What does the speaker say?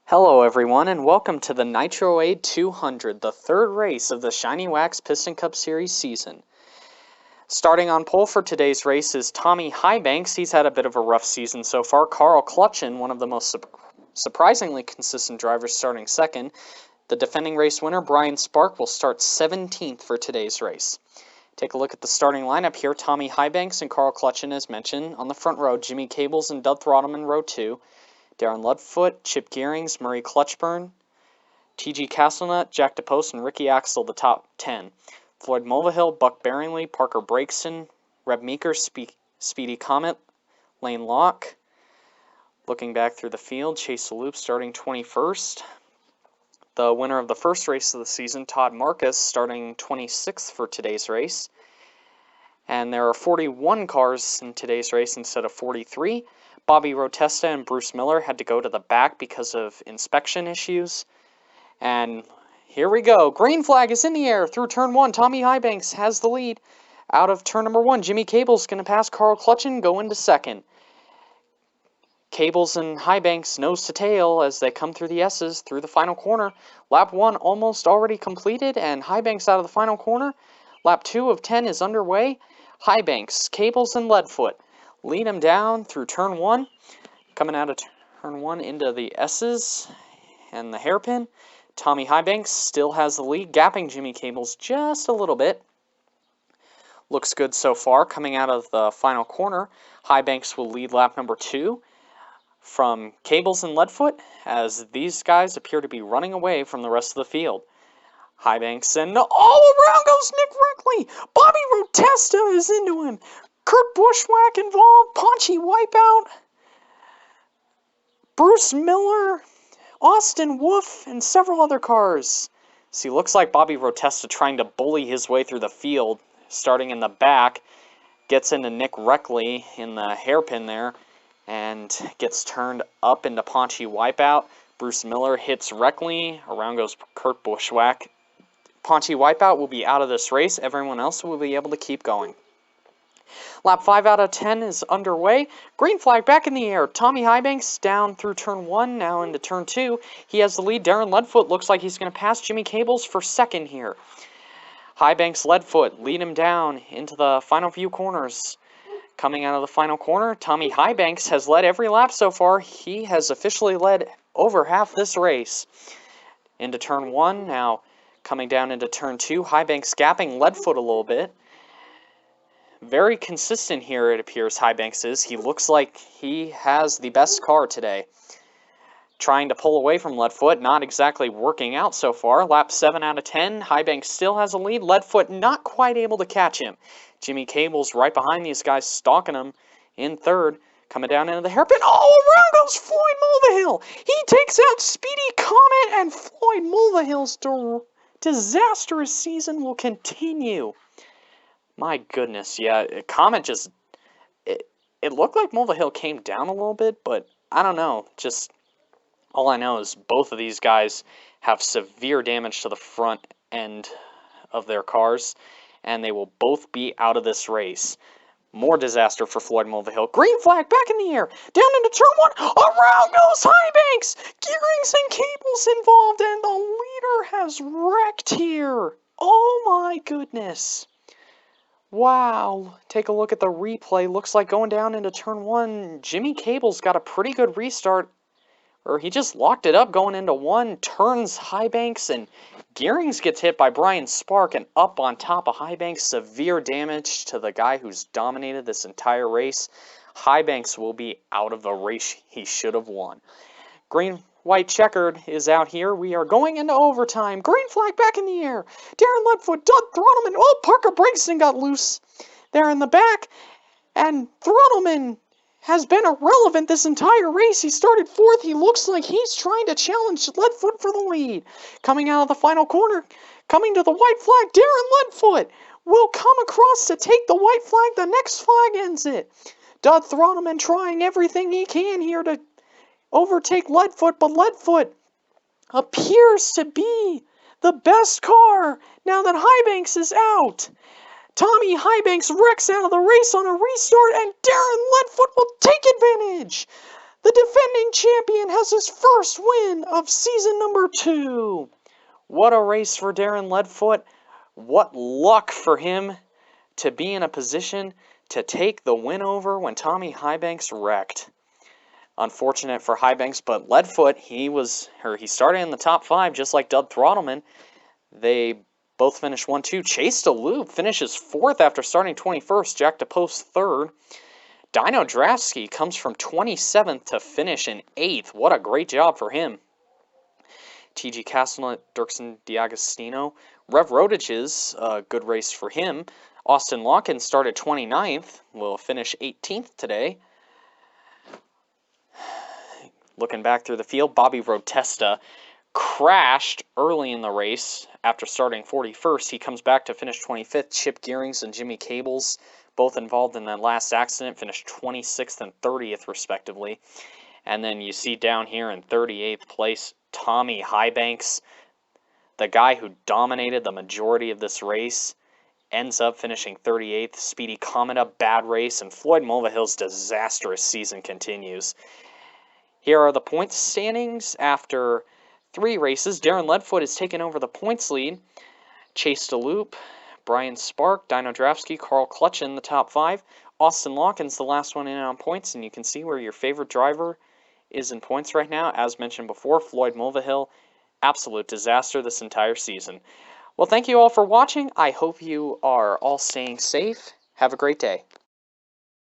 Hello everyone and welcome to the Nitro 200, the third race of the Shiny Wax Piston Cup Series season. Starting on pole for today's race is Tommy Highbanks. He's had a bit of a rough season so far. Carl Clutchin, one of the most surprisingly consistent drivers, starting second. The defending race winner, Brian Spark, will start 17th for today's race. Take a look at the starting lineup here. Tommy Highbanks and Carl Clutchin, as mentioned. On the front row, Jimmy Cables and Doug Throttleman, row 2. Darren Ludfoot, Chip Gearings, Murray Clutchburn, T.G. Castlenut, Jack DePost, and Ricky Axel, the top 10. Floyd Mulvihill, Buck Bearingly, Parker Breakston, Reb Meeker, Speedy Comet, Lane Locke. Looking back through the field, Chase Loop starting 21st. The winner of the first race of the season, Todd Marcus, starting 26th for today's race. And there are 41 cars in today's race instead of 43. Bobby Rotesta and Bruce Miller had to go to the back because of inspection issues. And here we go. Green flag is in the air through turn 1. Tommy Highbanks has the lead. Out of turn number 1, Jimmy Cables going to pass Carl Clutchin, go into second. Cables and Highbanks nose to tail as they come through the S's through the final corner. Lap 1 almost already completed, and Highbanks out of the final corner. Lap 2 of 10 is underway. Highbanks, Cables, and Leadfoot lead him down through turn 1. Coming out of turn 1 into the S's and the hairpin. Tommy Highbanks still has the lead, gapping Jimmy Cables just a little bit. Looks good so far. Coming out of the final corner, Highbanks will lead lap number 2 from Cables and Leadfoot, as these guys appear to be running away from the rest of the field. Highbanks, and all around goes Nick Reckley. Bobby Rotesta is into him. Kurt Bushwhack involved, Paunchy Wipeout, Bruce Miller, Austin Wolf, and several other cars. See, looks like Bobby Rotesta trying to bully his way through the field, starting in the back, gets into Nick Reckley in the hairpin there, and gets turned up into Paunchy Wipeout. Bruce Miller hits Reckley, around goes Kurt Bushwhack. Paunchy Wipeout will be out of this race, everyone else will be able to keep going. Lap 5 out of 10 is underway. Green flag back in the air. Tommy Highbanks down through turn 1, now into turn 2. He has the lead. Darren Leadfoot looks like he's going to pass Jimmy Cables for second here. Highbanks, Leadfoot lead him down into the final few corners. Coming out of the final corner, Tommy Highbanks has led every lap so far. He has officially led over half this race. Into turn 1, now coming down into turn 2. Highbanks gapping Leadfoot a little bit. Very consistent here, it appears, Highbanks is. He looks like he has the best car today. Trying to pull away from Leadfoot, not exactly working out so far. Lap 7 out of 10, Highbanks still has a lead. Leadfoot not quite able to catch him. Jimmy Cables right behind these guys, stalking him in third. Coming down into the hairpin. All around goes Floyd Mulvihill. He takes out Speedy Comet, and Floyd Mulvihill's disastrous season will continue. My goodness, yeah, Comet just, it looked like Mulvihill came down a little bit, but I don't know, just, all I know is both of these guys have severe damage to the front end of their cars, and they will both be out of this race. More disaster for Floyd Mulvihill. Green flag back in the air, down into turn 1, around goes Highbanks, Gearings and Cables involved, and the leader has wrecked here. Oh my goodness. Wow, take a look at the replay. Looks like going down into turn 1, Jimmy Cables got a pretty good restart, or he just locked it up going into 1, turns Highbanks, and Gearings gets hit by Brian Spark, and up on top of Highbanks, severe damage to the guy who's dominated this entire race. Highbanks will be out of the race he should have won. Green-white checkered is out here. We are going into overtime. Green flag back in the air. Darren Leadfoot, Doug Throttleman. Oh, Parker Breakston got loose there in the back. And Throttleman has been irrelevant this entire race. He started 4th. He looks like he's trying to challenge Leadfoot for the lead. Coming out of the final corner, coming to the white flag, Darren Leadfoot will come across to take the white flag. The next flag ends it. Doug Throttleman trying everything he can here to overtake Leadfoot, but Leadfoot appears to be the best car now that Highbanks is out. Tommy Highbanks wrecks out of the race on a restart, and Darren Leadfoot will take advantage. The defending champion has his first win of season number 2. What a race for Darren Leadfoot. What luck for him to be in a position to take the win over when Tommy Highbanks wrecked. Unfortunate for Highbanks, but Leadfoot, he started in the top 5 just like Doug Throttleman. They both finished 1-2. Chase DeLoop finishes 4th after starting 21st. Jack DePost 3rd. Dino Drafsky comes from 27th to finish in 8th. What a great job for him. T.G. Castellet, Dirksen D'Agostino. Rev Rotages, a good race for him. Austin Lawkins started 29th. Will finish 18th today. Looking back through the field, Bobby Rotesta crashed early in the race after starting 41st. He comes back to finish 25th. Chip Gearings and Jimmy Cables, both involved in that last accident, finished 26th and 30th respectively. And then you see down here in 38th place, Tommy Highbanks, the guy who dominated the majority of this race, ends up finishing 38th. Speedy Cometa, bad race, and Floyd Mulvihill's disastrous season continues. Here are the points standings after 3 races. Darren Leadfoot has taken over the points lead. Chase DeLoop, Brian Spark, Dino Drafsky, Carl Clutchin, the top 5. Austin Lawkins, the last one in on points, and you can see where your favorite driver is in points right now. As mentioned before, Floyd Mulvihill, absolute disaster this entire season. Well, thank you all for watching. I hope you are all staying safe. Have a great day.